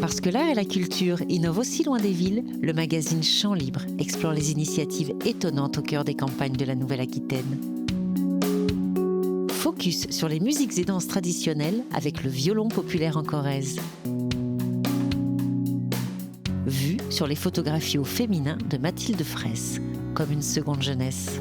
Parce que l'art et la culture innovent aussi loin des villes, le magazine Chant Libre explore les initiatives étonnantes au cœur des campagnes de la Nouvelle-Aquitaine. Focus sur les musiques et danses traditionnelles avec le violon populaire en Corrèze. Vue sur les photographies au féminin de Mathilde Fraisse, comme une seconde jeunesse.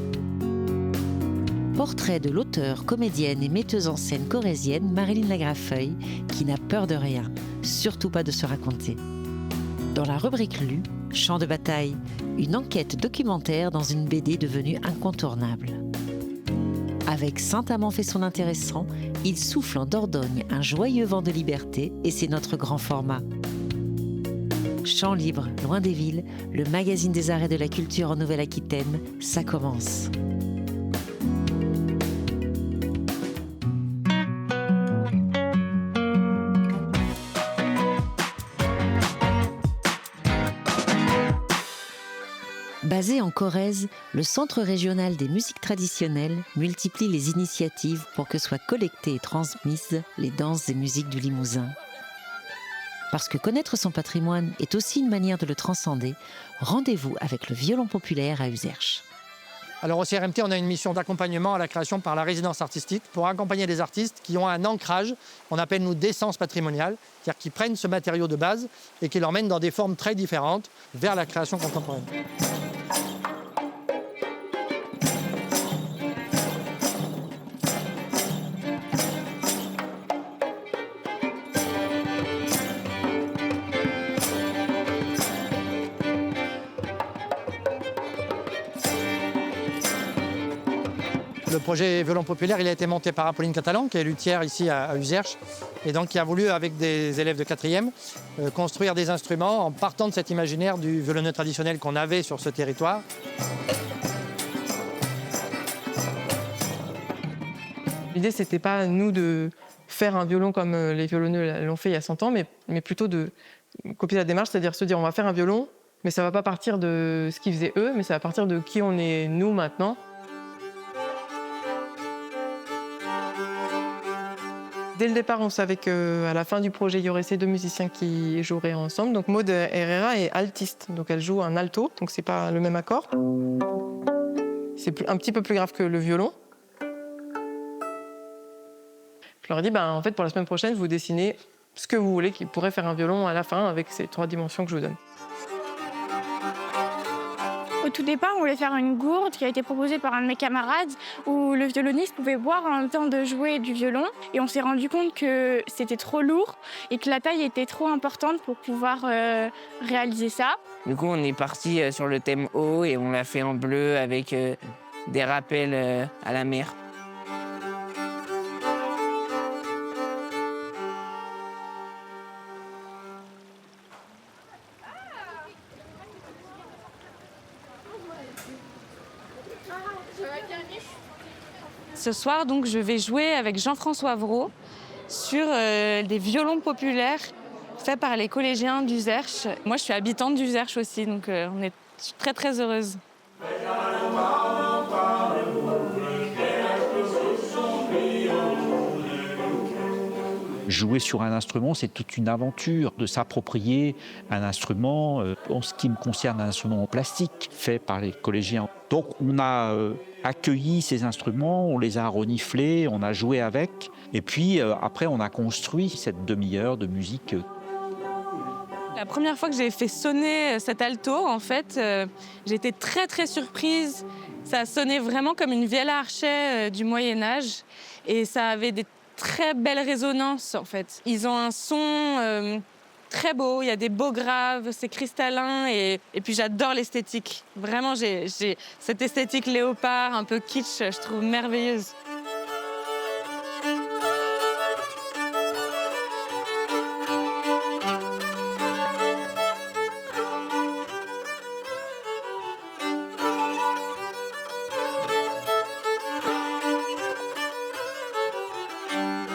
Portrait de l'auteure, comédienne et metteuse en scène corrézienne Marilyn Lagrafeuille, qui n'a peur de rien, surtout pas de se raconter. Dans la rubrique Lue, Champ de bataille, une enquête documentaire dans une BD devenue incontournable. Avec Saint-Amand fait son intéressant, il souffle en Dordogne un joyeux vent de liberté et c'est notre grand format. Chant libre, loin des villes, le magazine des arts et de la culture en Nouvelle-Aquitaine, ça commence. Basé en Corrèze, le Centre régional des musiques traditionnelles multiplie les initiatives pour que soient collectées et transmises les danses et musiques du Limousin. Parce que connaître son patrimoine est aussi une manière de le transcender, rendez-vous avec le violon populaire à Uzerche. Alors au CRMT, on a une mission d'accompagnement à la création par la résidence artistique pour accompagner des artistes qui ont un ancrage, on appelle nous d'essence patrimoniale, c'est-à-dire qui prennent ce matériau de base et qui l'emmènent dans des formes très différentes vers la création contemporaine. Le projet Violon populaire, il a été monté par Apolline Catalan, qui est luthière ici à Uzerche, et donc qui a voulu, avec des élèves de 4e, construire des instruments en partant de cet imaginaire du violonneux traditionnel qu'on avait sur ce territoire. L'idée, c'était pas nous de faire un violon comme les violonneux l'ont fait il y a 100 ans, mais plutôt de copier la démarche, c'est-à-dire se dire on va faire un violon, mais ça va pas partir de ce qu'ils faisaient eux, mais ça va partir de qui on est nous maintenant. Dès le départ, on savait qu'à la fin du projet, il y aurait ces deux musiciens qui joueraient ensemble. Donc Maud Herrera est altiste, donc elle joue un alto, donc c'est pas le même accord. C'est un petit peu plus grave que le violon. Je leur ai dit, en fait, pour la semaine prochaine, vous dessinez ce que vous voulez qui pourrait faire un violon à la fin avec ces 3 dimensions que je vous donne. Au tout départ, on voulait faire une gourde qui a été proposée par un de mes camarades où le violoniste pouvait boire en même temps de jouer du violon. Et on s'est rendu compte que c'était trop lourd et que la taille était trop importante pour pouvoir réaliser ça. Du coup, on est parti sur le thème eau et on l'a fait en bleu avec des rappels à la mer. Ce soir, donc, je vais jouer avec Jean-François Vraud sur des violons populaires faits par les collégiens d'Uzerche. Moi, je suis habitante d'Uzerche aussi, donc on est très, très heureuse. Jouer sur un instrument, c'est toute une aventure de s'approprier un instrument, en ce qui me concerne, un instrument en plastique fait par les collégiens. Donc on a accueilli ces instruments, on les a reniflés, on a joué avec, et puis après on a construit cette demi-heure de musique. La première fois que j'ai fait sonner cet alto, en fait, j'ai été très très surprise. Ça sonnait vraiment comme une vielle à archet du Moyen-Âge, et ça avait des très belle résonance en fait. Ils ont un son très beau, il y a des beaux graves, c'est cristallin et puis j'adore l'esthétique. Vraiment, j'ai cette esthétique léopard, un peu kitsch, je trouve merveilleuse.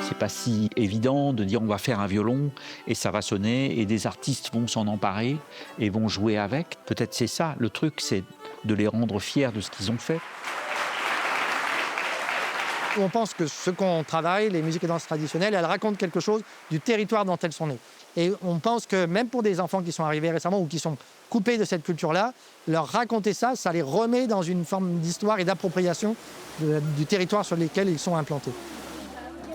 C'est pas si évident de dire on va faire un violon et ça va sonner et des artistes vont s'en emparer et vont jouer avec. Peut-être c'est ça, le truc, c'est de les rendre fiers de ce qu'ils ont fait. On pense que ce qu'on travaille, les musiques et danses traditionnelles, elles racontent quelque chose du territoire dont elles sont nées. Et on pense que même pour des enfants qui sont arrivés récemment ou qui sont coupés de cette culture-là, leur raconter ça, ça les remet dans une forme d'histoire et d'appropriation du territoire sur lequel ils sont implantés.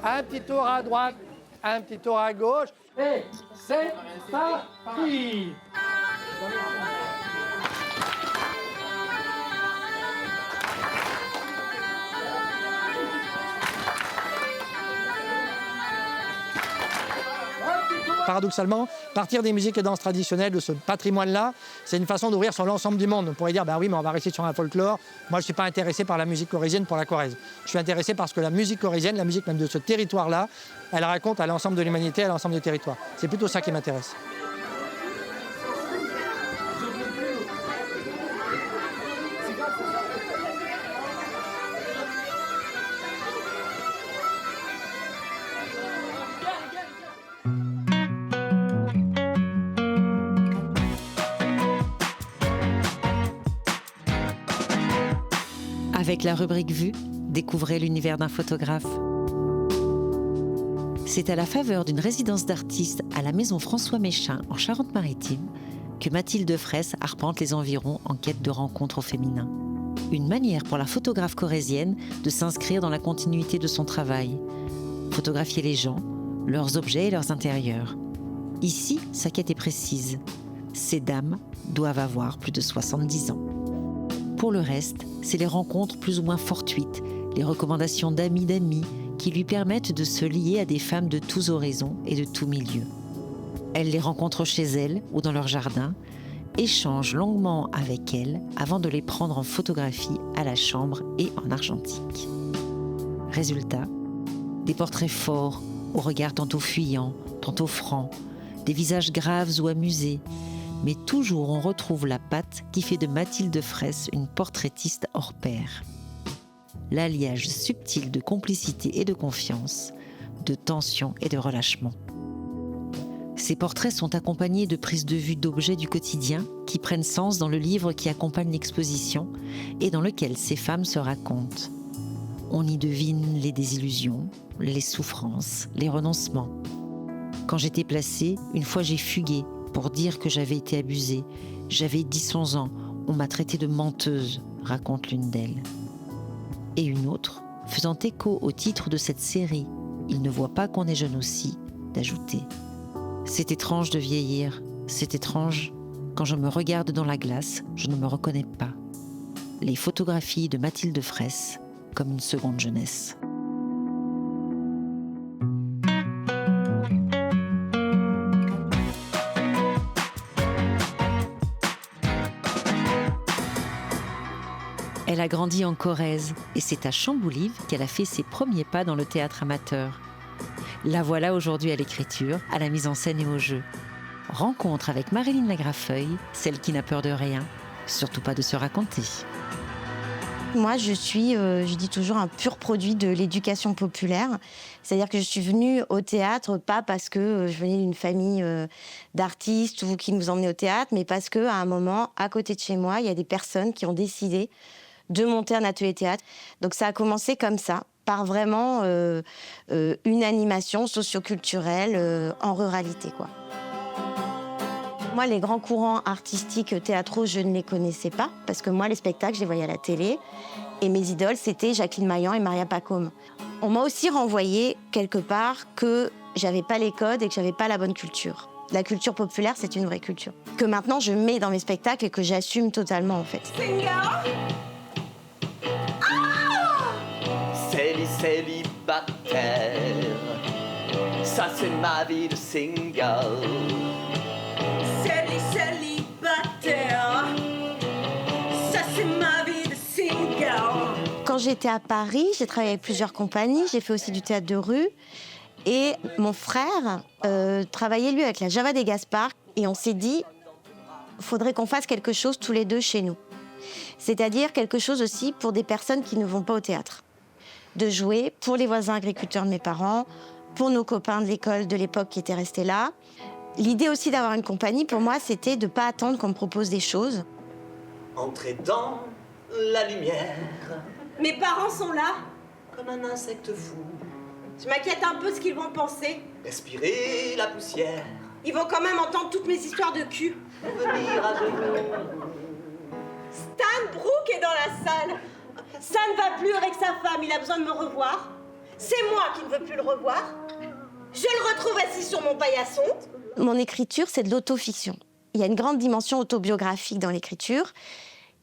Un petit tour à droite, un petit tour à gauche, et c'est parti! Paradoxalement, partir des musiques et danses traditionnelles, de ce patrimoine-là, c'est une façon d'ouvrir sur l'ensemble du monde. On pourrait dire, bah oui, mais on va rester sur un folklore. Moi, je ne suis pas intéressé par la musique corrézienne pour la Corrèze. Je suis intéressé parce que la musique corrézienne, la musique même de ce territoire-là, elle raconte à l'ensemble de l'humanité, à l'ensemble des territoires. C'est plutôt ça qui m'intéresse. Avec la rubrique Vue, découvrez l'univers d'un photographe. C'est à la faveur d'une résidence d'artistes à la maison François Méchain en Charente-Maritime que Mathilde Fraisse arpente les environs en quête de rencontres au féminin. Une manière pour la photographe corrézienne de s'inscrire dans la continuité de son travail. Photographier les gens, leurs objets et leurs intérieurs. Ici, sa quête est précise. Ces dames doivent avoir plus de 70 ans. Pour le reste, c'est les rencontres plus ou moins fortuites, les recommandations d'amis qui lui permettent de se lier à des femmes de tous horizons et de tous milieux. Elle les rencontre chez elles ou dans leur jardin, échange longuement avec elles avant de les prendre en photographie à la chambre et en argentique. Résultat, des portraits forts, au regard tantôt fuyant, tantôt franc, des visages graves ou amusés, mais toujours on retrouve la patte qui fait de Mathilde Fraisse une portraitiste hors pair. L'alliage subtil de complicité et de confiance, de tension et de relâchement. Ces portraits sont accompagnés de prises de vue d'objets du quotidien qui prennent sens dans le livre qui accompagne l'exposition et dans lequel ces femmes se racontent. On y devine les désillusions, les souffrances, les renoncements. Quand j'étais placée, une fois j'ai fugué pour dire que j'avais été abusée. J'avais 10-11 ans, on m'a traitée de menteuse, raconte l'une d'elles. Et une autre, faisant écho au titre de cette série « Il ne voit pas qu'on est jeune aussi », d'ajouter « C'est étrange de vieillir, c'est étrange, quand je me regarde dans la glace, je ne me reconnais pas. » Les photographies de Mathilde Fraisse comme une seconde jeunesse. Elle a grandi en Corrèze et c'est à Chamboulive qu'elle a fait ses premiers pas dans le théâtre amateur. La voilà aujourd'hui à l'écriture, à la mise en scène et au jeu. Rencontre avec Marilyn Lagrafeuille, celle qui n'a peur de rien, surtout pas de se raconter. Moi, je suis, je dis toujours, un pur produit de l'éducation populaire. C'est-à-dire que je suis venue au théâtre, pas parce que je venais d'une famille d'artistes ou qui nous emmenaient au théâtre, mais parce qu'à un moment, à côté de chez moi, il y a des personnes qui ont décidé de monter un atelier théâtre. Donc ça a commencé comme ça, par vraiment une animation socioculturelle en ruralité, quoi. Moi, les grands courants artistiques théâtraux, je ne les connaissais pas, parce que moi, les spectacles, je les voyais à la télé. Et mes idoles, c'était Jacqueline Maillan et Maria Pacôme. On m'a aussi renvoyé, quelque part, que j'avais pas les codes et que j'avais pas la bonne culture. La culture populaire, c'est une vraie culture. Que maintenant, je mets dans mes spectacles et que j'assume totalement, en fait. Célibataire, ça c'est ma vie de single. Célibataire, ça c'est ma vie de single. Quand j'étais à Paris, j'ai travaillé avec plusieurs compagnies, j'ai fait aussi du théâtre de rue. Et mon frère travaillait, lui, avec la Java des Gaspard. Et on s'est dit, faudrait qu'on fasse quelque chose tous les deux chez nous. C'est-à-dire quelque chose aussi pour des personnes qui ne vont pas au théâtre. De jouer pour les voisins agriculteurs de mes parents, pour nos copains de l'école de l'époque qui étaient restés là. L'idée aussi d'avoir une compagnie, pour moi, c'était de ne pas attendre qu'on me propose des choses. Entrez dans la lumière. Mes parents sont là. comme un insecte fou. Je m'inquiète un peu ce qu'ils vont penser. Respirer la poussière. Ils vont quand même entendre toutes mes histoires de cul. Venir à genoux. Stan Brooke est dans la salle. Ça ne va plus avec sa femme, il a besoin de me revoir. C'est moi qui ne veux plus le revoir. Je le retrouve assis sur mon paillasson. Mon écriture, c'est de l'autofiction. Il y a une grande dimension autobiographique dans l'écriture,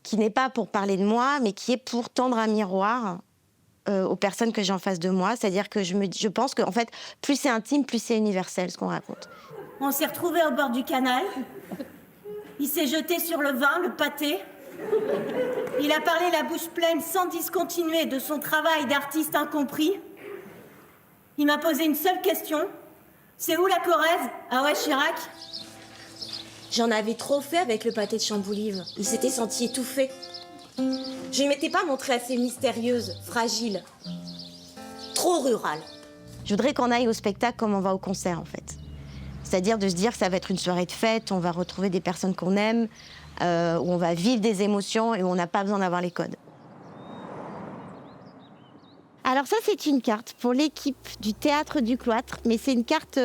qui n'est pas pour parler de moi, mais qui est pour tendre un miroir aux personnes que j'ai en face de moi. C'est-à-dire que je pense que, en fait, plus c'est intime, plus c'est universel, ce qu'on raconte. On s'est retrouvés au bord du canal. Il s'est jeté sur le vin, le pâté. Il a parlé la bouche pleine, sans discontinuer, de son travail d'artiste incompris. Il m'a posé une seule question. C'est où la Corrèze? Ah ouais, Chirac? J'en avais trop fait avec le pâté de Chamboulive. Il s'était senti étouffé. Je ne m'étais pas montrée assez mystérieuse, fragile, trop rurale. Je voudrais qu'on aille au spectacle comme on va au concert, en fait. C'est-à-dire de se dire que ça va être une soirée de fête, on va retrouver des personnes qu'on aime, où on va vivre des émotions et où on n'a pas besoin d'avoir les codes. Alors ça, c'est une carte pour l'équipe du Théâtre du Cloître, mais c'est une carte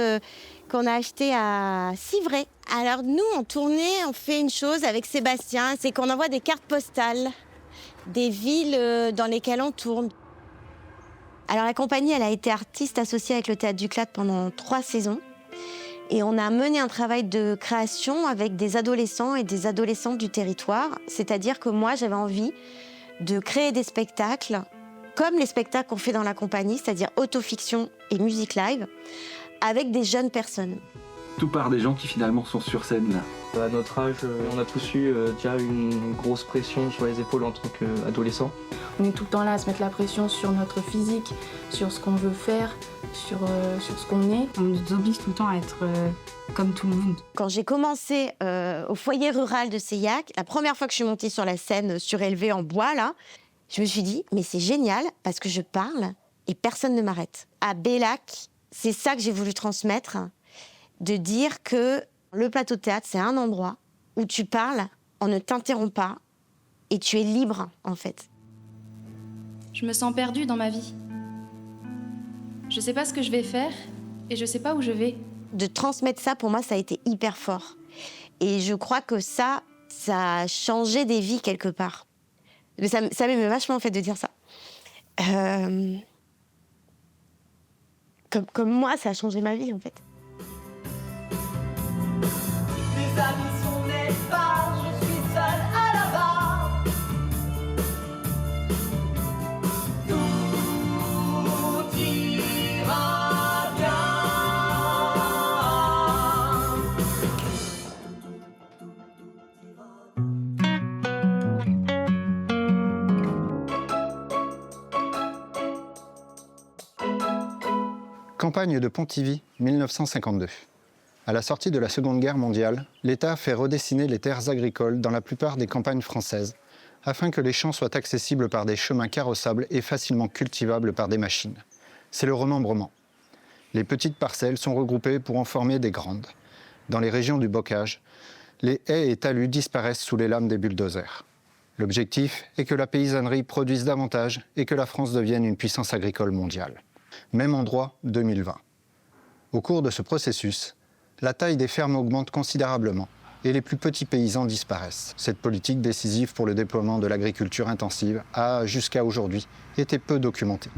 qu'on a achetée à Civray. Alors nous, en tournée, on fait une chose avec Sébastien, c'est qu'on envoie des cartes postales des villes dans lesquelles on tourne. Alors la compagnie, elle a été artiste associée avec le Théâtre du Cloître pendant 3 saisons. Et on a mené un travail de création avec des adolescents et des adolescentes du territoire. C'est-à-dire que moi, j'avais envie de créer des spectacles comme les spectacles qu'on fait dans la compagnie, c'est-à-dire autofiction et musique live, avec des jeunes personnes. Tout part des gens qui finalement sont sur scène là. À notre âge, on a tous eu déjà une grosse pression sur les épaules en tant qu'adolescents. On est tout le temps là à se mettre la pression sur notre physique, sur ce qu'on veut faire, sur ce qu'on est. On nous oblige tout le temps à être comme tout le monde. Quand j'ai commencé au foyer rural de Seillac, la première fois que je suis montée sur la scène surélevée en bois, là, je me suis dit, mais c'est génial parce que je parle et personne ne m'arrête. À Bellac, c'est ça que j'ai voulu transmettre, de dire que le plateau de théâtre, c'est un endroit où tu parles, on ne t'interrompt pas et tu es libre, en fait. Je me sens perdue dans ma vie. Je sais pas ce que je vais faire et je sais pas où je vais. De transmettre ça, pour moi, ça a été hyper fort. Et je crois que ça a changé des vies quelque part. Mais ça m'aimait vachement, en fait, de dire ça. Comme moi, ça a changé ma vie, en fait. Les amis sont nés pas, je suis seule à la barre. Tout ira bien. Campagne de Pontivy, 1952. À la sortie de la Seconde Guerre mondiale, l'État fait redessiner les terres agricoles dans la plupart des campagnes françaises, afin que les champs soient accessibles par des chemins carrossables et facilement cultivables par des machines. C'est le remembrement. Les petites parcelles sont regroupées pour en former des grandes. Dans les régions du bocage, les haies et talus disparaissent sous les lames des bulldozers. L'objectif est que la paysannerie produise davantage et que la France devienne une puissance agricole mondiale. Même endroit, 2020. Au cours de ce processus, la taille des fermes augmente considérablement et les plus petits paysans disparaissent. Cette politique décisive pour le déploiement de l'agriculture intensive a, jusqu'à aujourd'hui, été peu documentée.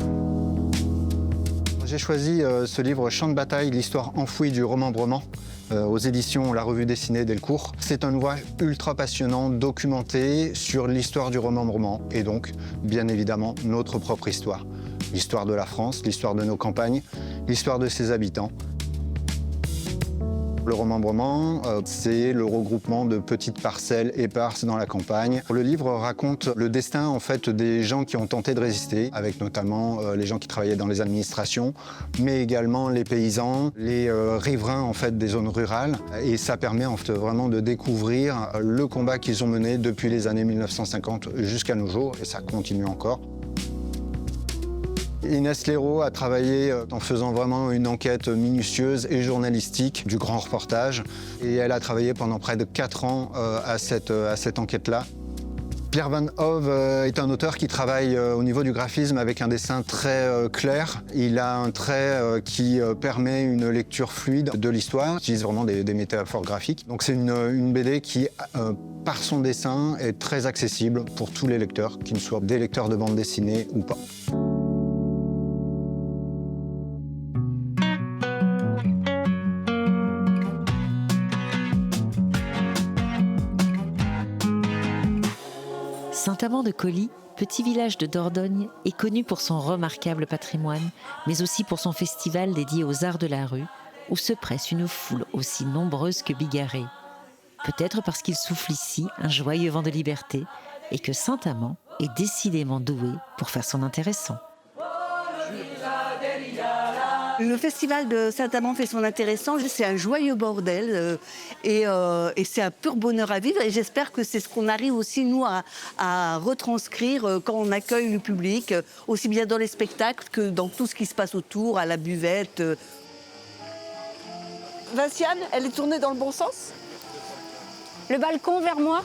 J'ai choisi ce livre Champ de bataille, l'histoire enfouie du remembrement, aux éditions La Revue dessinée Delcourt. C'est un ouvrage ultra passionnant, documenté sur l'histoire du remembrement et donc, bien évidemment, notre propre histoire. L'histoire de la France, l'histoire de nos campagnes, l'histoire de ses habitants. Le remembrement, c'est le regroupement de petites parcelles éparses dans la campagne. Le livre raconte le destin en fait, des gens qui ont tenté de résister, avec notamment les gens qui travaillaient dans les administrations, mais également les paysans, les riverains en fait, des zones rurales. Et ça permet en fait, vraiment de découvrir le combat qu'ils ont mené depuis les années 1950 jusqu'à nos jours, et ça continue encore. Inès Léraud a travaillé en faisant vraiment une enquête minutieuse et journalistique du grand reportage. Et elle a travaillé pendant près de 4 ans à cette enquête-là. Pierre Van Hove est un auteur qui travaille au niveau du graphisme avec un dessin très clair. Il a un trait qui permet une lecture fluide de l'histoire. Il utilise vraiment des métaphores graphiques. Donc c'est une BD qui, par son dessin, est très accessible pour tous les lecteurs, qu'ils soient des lecteurs de bande dessinée ou pas. Saint-Amand-de-Colly, petit village de Dordogne, est connu pour son remarquable patrimoine, mais aussi pour son festival dédié aux arts de la rue, où se presse une foule aussi nombreuse que bigarrée. Peut-être parce qu'il souffle ici un joyeux vent de liberté et que Saint-Amand est décidément doué pour faire son intéressant. Le festival de Saint-Amand fait son intéressant, c'est un joyeux bordel et c'est un pur bonheur à vivre et j'espère que c'est ce qu'on arrive aussi nous à retranscrire quand on accueille le public, aussi bien dans les spectacles que dans tout ce qui se passe autour, à la buvette. Vinciane, elle est tournée dans le bon sens? Le balcon vers moi.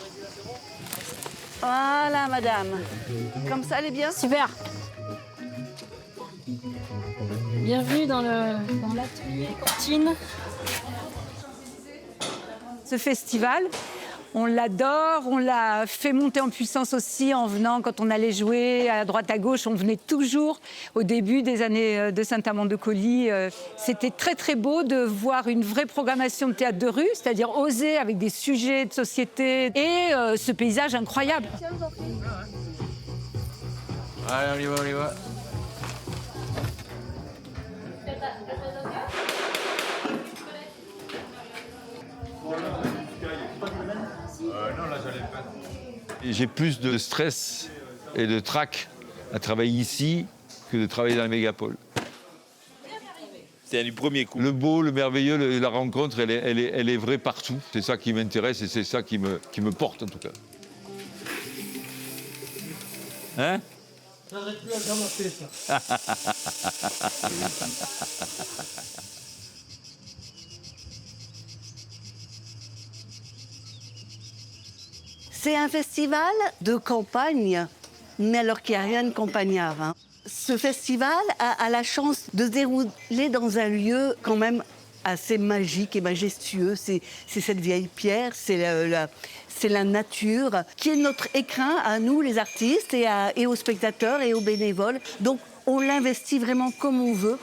Voilà madame, comme ça elle est bien? Super. Bienvenue dans l'atelier cantine. Ce festival, on l'adore, on l'a fait monter en puissance aussi en venant, quand on allait jouer à droite à gauche, on venait toujours au début des années de Saint-Amand-de-Colly. C'était très très beau de voir une vraie programmation de théâtre de rue, c'est-à-dire oser avec des sujets de société et ce paysage incroyable. Allez, on y va. J'ai plus de stress et de trac à travailler ici que de travailler dans la mégapole. C'est du premier coup. Le beau, le merveilleux, la rencontre, elle est vraie partout. C'est ça qui m'intéresse et c'est ça qui me porte en tout cas. Hein? Ça n'arrête plus à commencer, ça. C'est un festival de campagne, mais alors qu'il n'y a rien de campagnard. Hein. Ce festival a la chance de se dérouler dans un lieu quand même assez magique et majestueux. C'est cette vieille pierre, c'est la nature, qui est notre écrin à nous, les artistes, et aux spectateurs et aux bénévoles. Donc on l'investit vraiment comme on veut.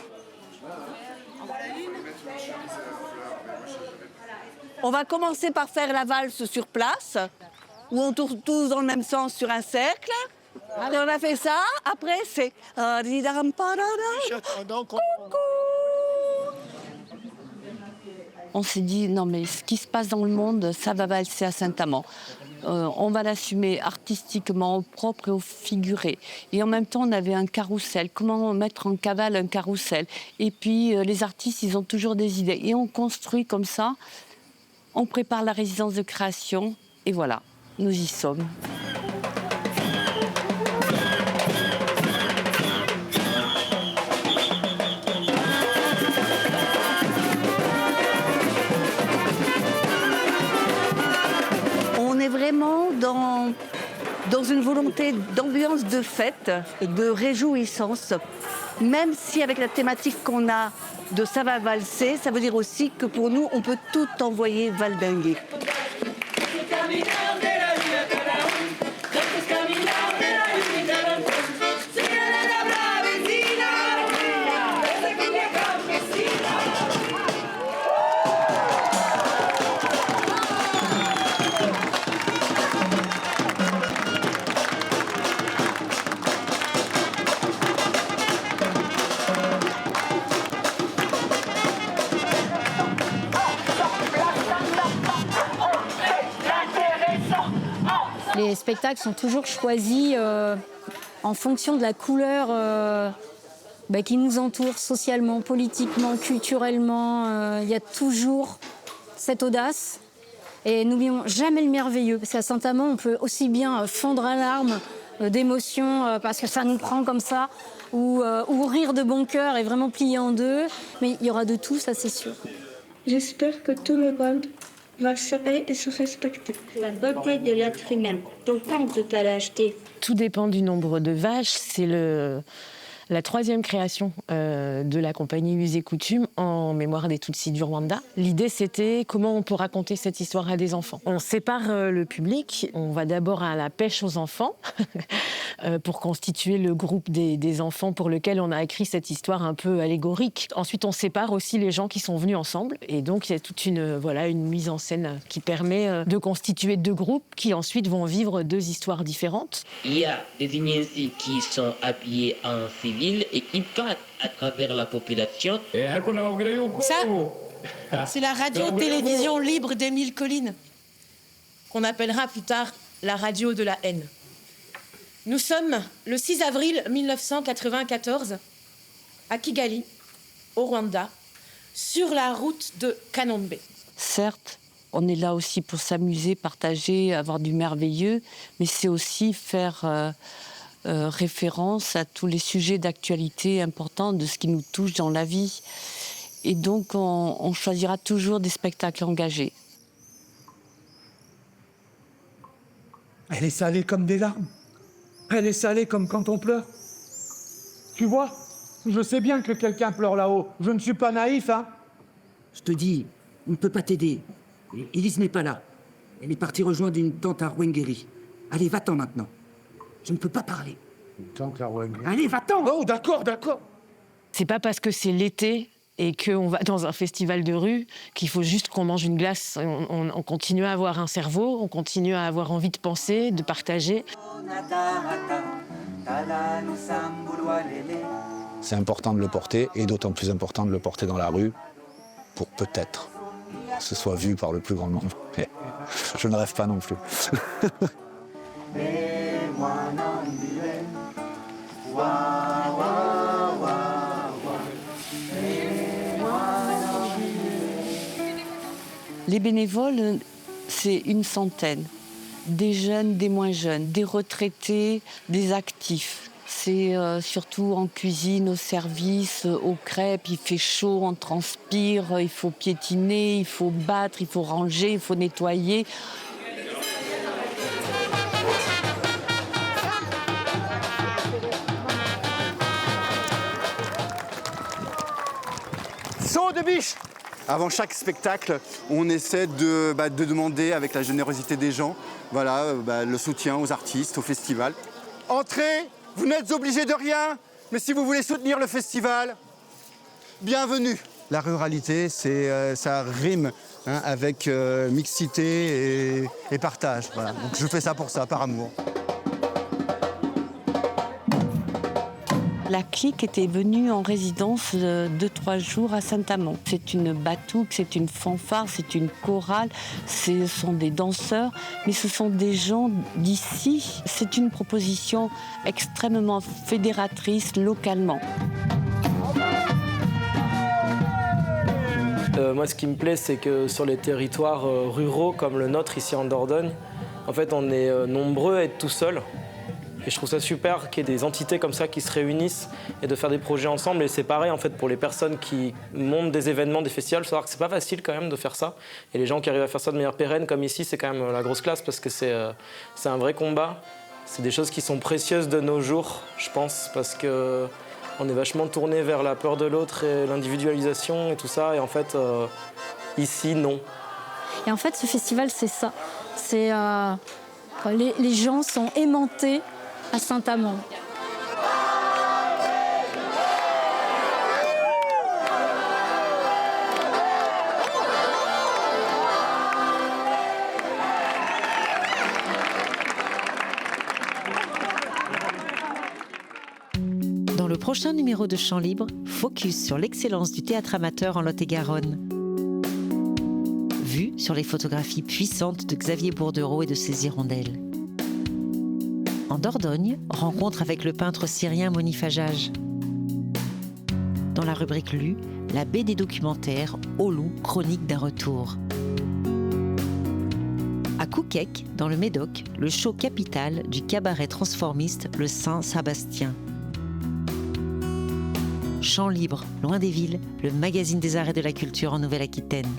On va commencer par faire la valse sur place, où on tourne tous dans le même sens sur un cercle. Allez, on a fait ça. Après, c'est... On s'est dit, non mais ce qui se passe dans le monde, ça va valser à Saint-Amand. On va l'assumer artistiquement, au propre et au figuré. Et en même temps, on avait un carrousel. Comment mettre en cavale un carrousel? Et puis, les artistes, ils ont toujours des idées. Et on construit comme ça. On prépare la résidence de création. Et voilà, nous y sommes. On est vraiment dans une volonté d'ambiance de fête, de réjouissance, même si avec la thématique qu'on a de ça va valser, ça veut dire aussi que pour nous, on peut tout envoyer valdinguer. Les spectacles sont toujours choisis en fonction de la couleur qui nous entoure socialement, politiquement, culturellement. Il y a toujours cette audace. Et n'oublions jamais le merveilleux, parce qu'à Saint-Amand, on peut aussi bien fondre en larmes d'émotion parce que ça nous prend comme ça, ou rire de bon cœur et vraiment plier en deux. Mais il y aura de tout, ça c'est sûr. J'espère que tout le monde Marcherait et se respecter. La beauté de l'être humain. Ton temps que tu as acheté. Tout dépend du nombre de vaches. C'est la troisième création de la compagnie Us et Coutumes en mémoire des Tutsis du Rwanda. L'idée, c'était comment on peut raconter cette histoire à des enfants. On sépare le public. On va d'abord à la pêche aux enfants pour constituer le groupe des enfants pour lequel on a écrit cette histoire un peu allégorique. Ensuite, on sépare aussi les gens qui sont venus ensemble. Et donc, il y a toute une mise en scène qui permet de constituer deux groupes qui ensuite vont vivre deux histoires différentes. Il y a des initiés qui sont habillés en civil et qui parlent à travers la population. Ça, c'est la radio-télévision libre d'Émile Colline, qu'on appellera plus tard la radio de la haine. Nous sommes le 6 avril 1994 à Kigali, au Rwanda, sur la route de Kanombe. Certes, on est là aussi pour s'amuser, partager, avoir du merveilleux, mais c'est aussi faire référence à tous les sujets d'actualité importants de ce qui nous touche dans la vie. Et donc, on choisira toujours des spectacles engagés. Elle est salée comme des larmes. Elle est salée comme quand on pleure. Tu vois, je sais bien que quelqu'un pleure là-haut. Je ne suis pas naïf, hein. Je te dis, on ne peut pas t'aider. Élise n'est pas là. Elle est partie rejoindre une tante à Rwengeri. Allez, va-t'en maintenant. Je ne peux pas parler. Une tante à Rwengeri. Allez, va-t'en. Oh, d'accord. C'est pas parce que c'est l'été et qu'on va dans un festival de rue qu'il faut juste qu'on mange une glace. On continue à avoir un cerveau, on continue à avoir envie de penser, de partager. C'est important de le porter, et d'autant plus important de le porter dans la rue pour peut-être que ce soit vu par le plus grand nombre. Mais je ne rêve pas non plus. Les bénévoles, c'est une centaine. Des jeunes, des moins jeunes, des retraités, des actifs. C'est surtout en cuisine, au service, aux crêpes. Il fait chaud, on transpire, il faut piétiner, il faut battre, il faut ranger, il faut nettoyer. Saut de biche. Avant chaque spectacle, on essaie de demander, avec la générosité des gens, le soutien aux artistes, au festival. Entrez, vous n'êtes obligés de rien, mais si vous voulez soutenir le festival, bienvenue. La ruralité, ça rime avec mixité et partage. Voilà. Donc je fais ça pour ça, par amour. La clique était venue en résidence 2-3 jours à Saint-Amand. C'est une batouk, c'est une fanfare, c'est une chorale, ce sont des danseurs, mais ce sont des gens d'ici. C'est une proposition extrêmement fédératrice localement. Moi, ce qui me plaît, c'est que sur les territoires ruraux comme le nôtre, ici en Dordogne, en fait, on est nombreux à être tout seuls. Et je trouve ça super qu'il y ait des entités comme ça qui se réunissent et de faire des projets ensemble. Et c'est pareil en fait pour les personnes qui montent des événements, des festivals. Il faut savoir que c'est pas facile quand même de faire ça. Et les gens qui arrivent à faire ça de manière pérenne comme ici, c'est quand même la grosse classe parce que c'est un vrai combat. C'est des choses qui sont précieuses de nos jours, je pense, parce que on est vachement tourné vers la peur de l'autre et l'individualisation et tout ça. Et en fait, ici, non. Et en fait, ce festival, c'est ça. C'est les gens sont aimantés à Saint-Amand. Dans le prochain numéro de Chant Libre, focus sur l'excellence du théâtre amateur en Lot-et-Garonne. Vue sur les photographies puissantes de Xavier Bourdereau et de ses hirondelles. En Dordogne, rencontre avec le peintre syrien Moni Fajaj. Dans la rubrique Lue, la BD documentaire Au loup, chronique d'un retour. À Couquec, dans le Médoc, le show capital du cabaret transformiste Le Saint-Sébastien. Chant Libre, loin des villes, le magazine des arts et de la culture en Nouvelle-Aquitaine.